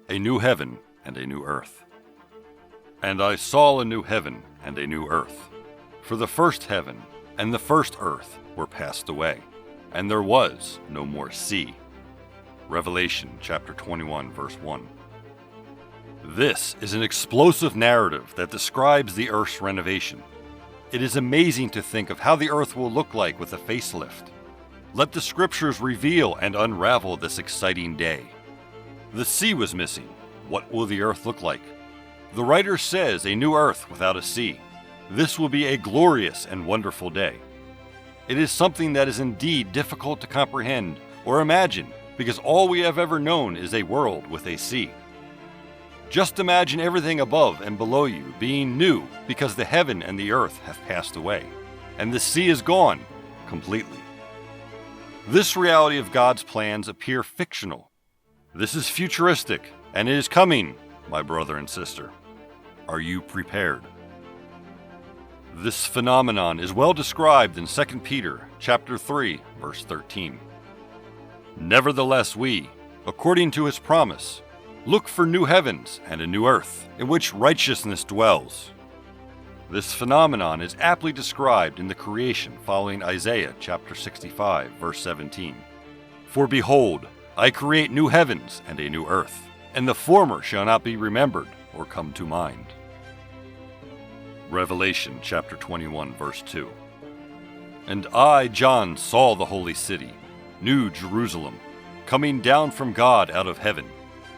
a new heaven and a new earth. And I saw a new heaven and a new earth, for the first heaven and the first earth were passed away, and there was no more sea. Revelation chapter 21, verse 1. This is an explosive narrative that describes the earth's renovation. It is amazing to think of how the earth will look like with a facelift. Let the scriptures reveal and unravel this exciting day. The sea was missing. What will the earth look like? The writer says a new earth without a sea. This will be a glorious and wonderful day. It is something that is indeed difficult to comprehend or imagine, because all we have ever known is a world with a sea. Just imagine everything above and below you being new, because the heaven and the earth have passed away, and the sea is gone completely. This reality of God's plans appear fictional. This is futuristic, and it is coming, my brother and sister. Are you prepared? This phenomenon is well described in 2 Peter chapter 3, verse 13. Nevertheless we, according to his promise, look for new heavens and a new earth, in which righteousness dwells. This phenomenon is aptly described in the creation following Isaiah chapter 65, verse 17. For behold, I create new heavens and a new earth, and the former shall not be remembered or come to mind. Revelation chapter 21, verse 2. And I, John, saw the holy city, New Jerusalem, coming down from God out of heaven,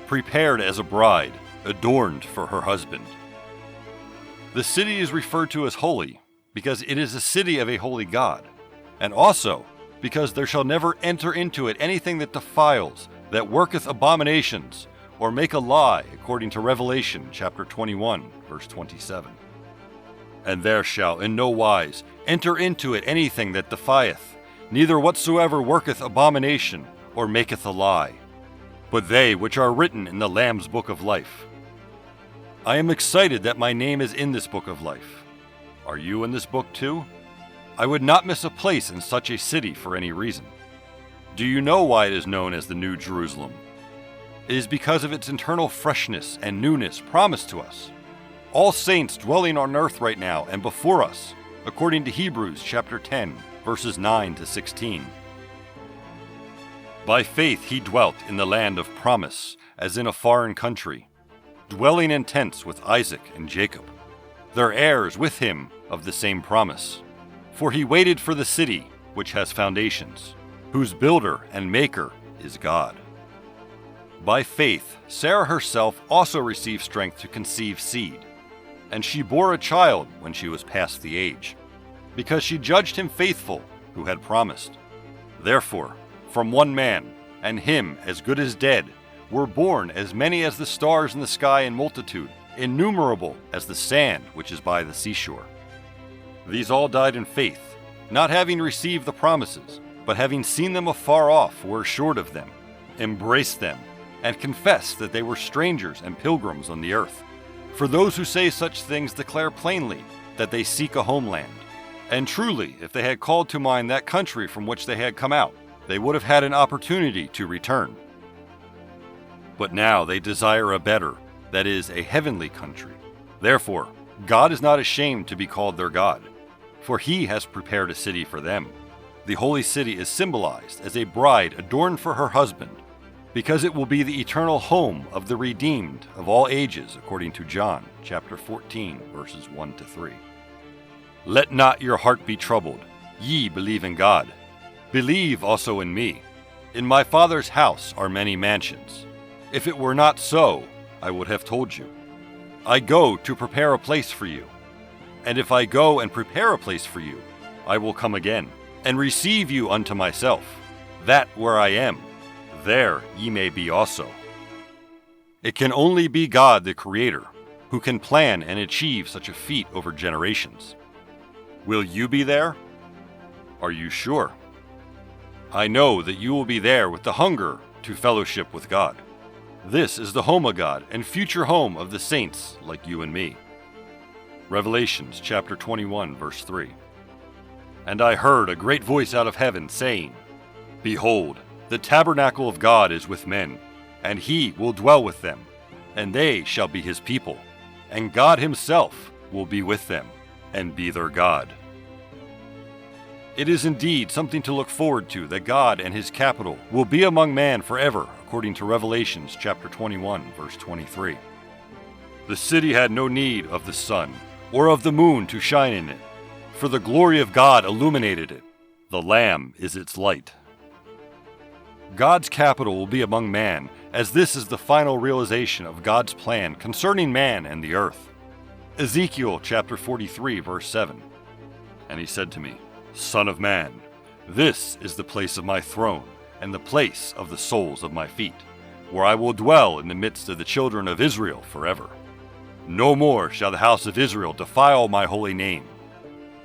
prepared as a bride, adorned for her husband. The city is referred to as holy because it is a city of a holy God, and also because there shall never enter into it anything that defiles, that worketh abominations, or make a lie, according to Revelation chapter 21, verse 27. And there shall in no wise enter into it anything that defieth, neither whatsoever worketh abomination, or maketh a lie, but they which are written in the Lamb's book of life. I am excited that my name is in this book of life. Are you in this book too? I would not miss a place in such a city for any reason. Do you know why it is known as the New Jerusalem? It is because of its internal freshness and newness promised to us. All saints dwelling on earth right now and before us, according to Hebrews chapter 10, verses 9 to 16. By faith he dwelt in the land of promise, as in a foreign country, dwelling in tents with Isaac and Jacob, their heirs with him of the same promise. For he waited for the city which has foundations, whose builder and maker is God. By faith Sarah herself also received strength to conceive seed, and she bore a child when she was past the age, because she judged him faithful who had promised. Therefore, from one man, and him as good as dead, were born as many as the stars in the sky in multitude, innumerable as the sand which is by the seashore. These all died in faith, not having received the promises, but having seen them afar off, were assured of them, embraced them, and confessed that they were strangers and pilgrims on the earth. For those who say such things declare plainly that they seek a homeland. And truly, if they had called to mind that country from which they had come out, they would have had an opportunity to return. But now they desire a better, that is, a heavenly country. Therefore, God is not ashamed to be called their God, for he has prepared a city for them. The holy city is symbolized as a bride adorned for her husband, because it will be the eternal home of the redeemed of all ages, according to John chapter 14, verses 1 to 3. Let not your heart be troubled. Ye believe in God. Believe also in me. In my Father's house are many mansions. If it were not so, I would have told you. I go to prepare a place for you. And if I go and prepare a place for you, I will come again, and receive you unto myself, that where I am, there ye may be also. It can only be God the Creator who can plan and achieve such a feat over generations. Will you be there? Are you sure? I know that you will be there with the hunger to fellowship with God. This is the home of God and future home of the saints like you and me. Revelations chapter 21, verse 3. And I heard a great voice out of heaven saying, Behold, the tabernacle of God is with men, and he will dwell with them, and they shall be his people, and God himself will be with them, and be their God. It is indeed something to look forward to that God and his capital will be among man forever, according to Revelations chapter 21, verse 23. The city had no need of the sun or of the moon to shine in it, for the glory of God illuminated it. The Lamb is its light. God's capital will be among man, as this is the final realization of God's plan concerning man and the earth. Ezekiel chapter 43, verse 7. And he said to me, Son of man, this is the place of my throne, and the place of the soles of my feet, where I will dwell in the midst of the children of Israel forever. No more shall the house of Israel defile my holy name.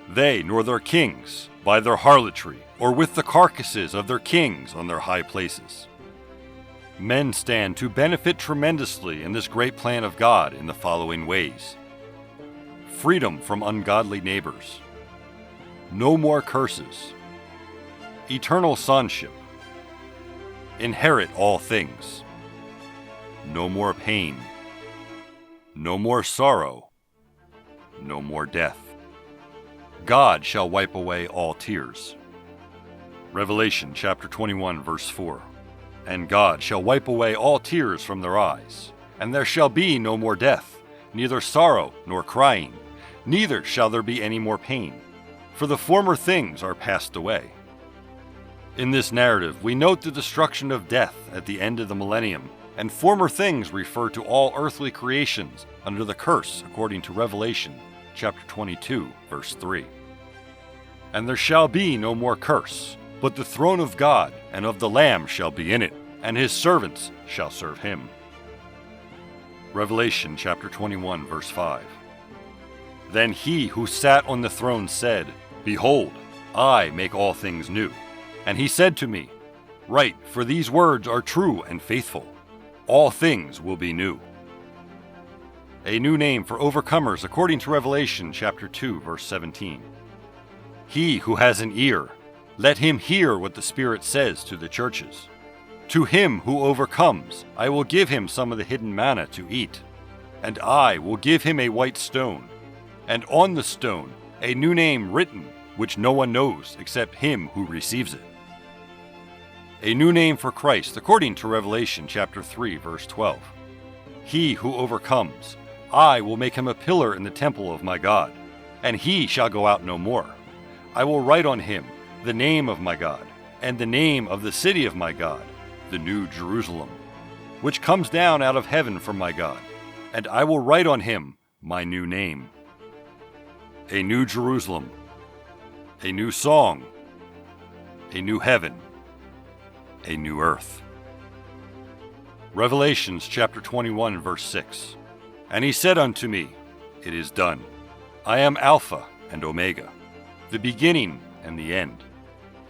They nor their kings, by their harlotry, or with the carcasses of their kings on their high places. Men stand to benefit tremendously in this great plan of God in the following ways. Freedom from ungodly neighbors. No more curses. Eternal sonship. Inherit all things. No more pain. No more sorrow. No more death. God shall wipe away all tears. Revelation chapter 21, verse 4. And God shall wipe away all tears from their eyes, and there shall be no more death, neither sorrow nor crying, neither shall there be any more pain, for the former things are passed away. In this narrative, we note the destruction of death at the end of the millennium, and former things refer to all earthly creations under the curse according to Revelation chapter 22, verse 3. And there shall be no more curse, but the throne of God and of the Lamb shall be in it, and his servants shall serve him. Revelation chapter 21, verse 5. Then he who sat on the throne said, Behold, I make all things new. And he said to me, Write, for these words are true and faithful. All things will be new. A new name for overcomers according to Revelation chapter 2, verse 17. He who has an ear, let him hear what the Spirit says to the churches. To him who overcomes, I will give him some of the hidden manna to eat, and I will give him a white stone, and on the stone a new name written, which no one knows except him who receives it. A new name for Christ according to Revelation chapter 3, verse 12. He who overcomes, I will make him a pillar in the temple of my God, and he shall go out no more. I will write on him the name of my God, and the name of the city of my God, the New Jerusalem, which comes down out of heaven from my God, and I will write on him my new name. A new Jerusalem, a new song, a new heaven, a new earth. Revelations chapter 21, verse 6. And he said unto me, It is done. I am Alpha and Omega, the beginning and the end.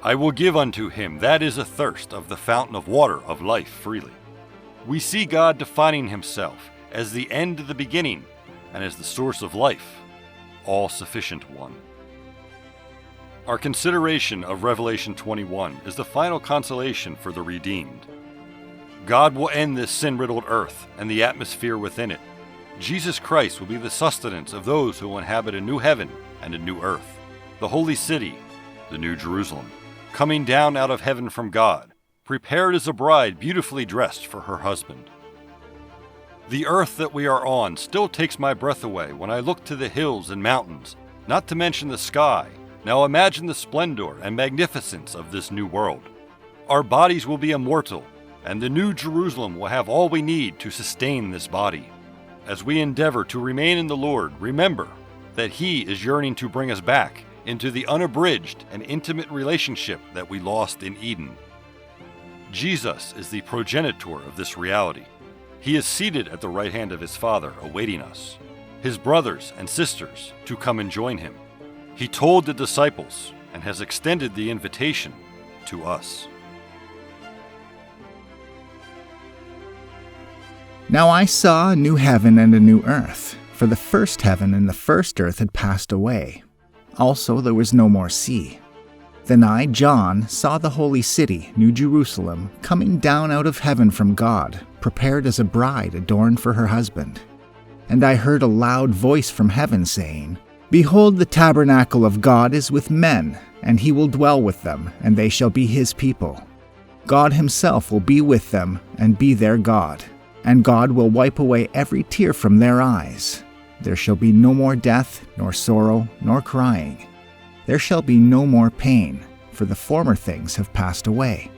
I will give unto him that is athirst of the fountain of water of life freely. We see God defining himself as the end of the beginning and as the source of life, all-sufficient one. Our consideration of Revelation 21 is the final consolation for the redeemed. God will end this sin-riddled earth and the atmosphere within it. Jesus Christ will be the sustenance of those who will inhabit a new heaven and a new earth, the holy city, the New Jerusalem, coming down out of heaven from God, prepared as a bride beautifully dressed for her husband. The earth that we are on still takes my breath away when I look to the hills and mountains, not to mention the sky. Now imagine the splendor and magnificence of this new world. Our bodies will be immortal, and the New Jerusalem will have all we need to sustain this body. As we endeavor to remain in the Lord, remember that He is yearning to bring us back into the unabridged and intimate relationship that we lost in Eden. Jesus is the progenitor of this reality. He is seated at the right hand of His Father, awaiting us, His brothers and sisters, to come and join Him. He told the disciples and has extended the invitation to us. Now I saw a new heaven and a new earth, for the first heaven and the first earth had passed away. Also there was no more sea. Then I, John, saw the holy city, New Jerusalem, coming down out of heaven from God, prepared as a bride adorned for her husband. And I heard a loud voice from heaven saying, Behold, the tabernacle of God is with men, and he will dwell with them, and they shall be his people. God himself will be with them, and be their God. And God will wipe away every tear from their eyes. There shall be no more death, nor sorrow, nor crying. There shall be no more pain, for the former things have passed away.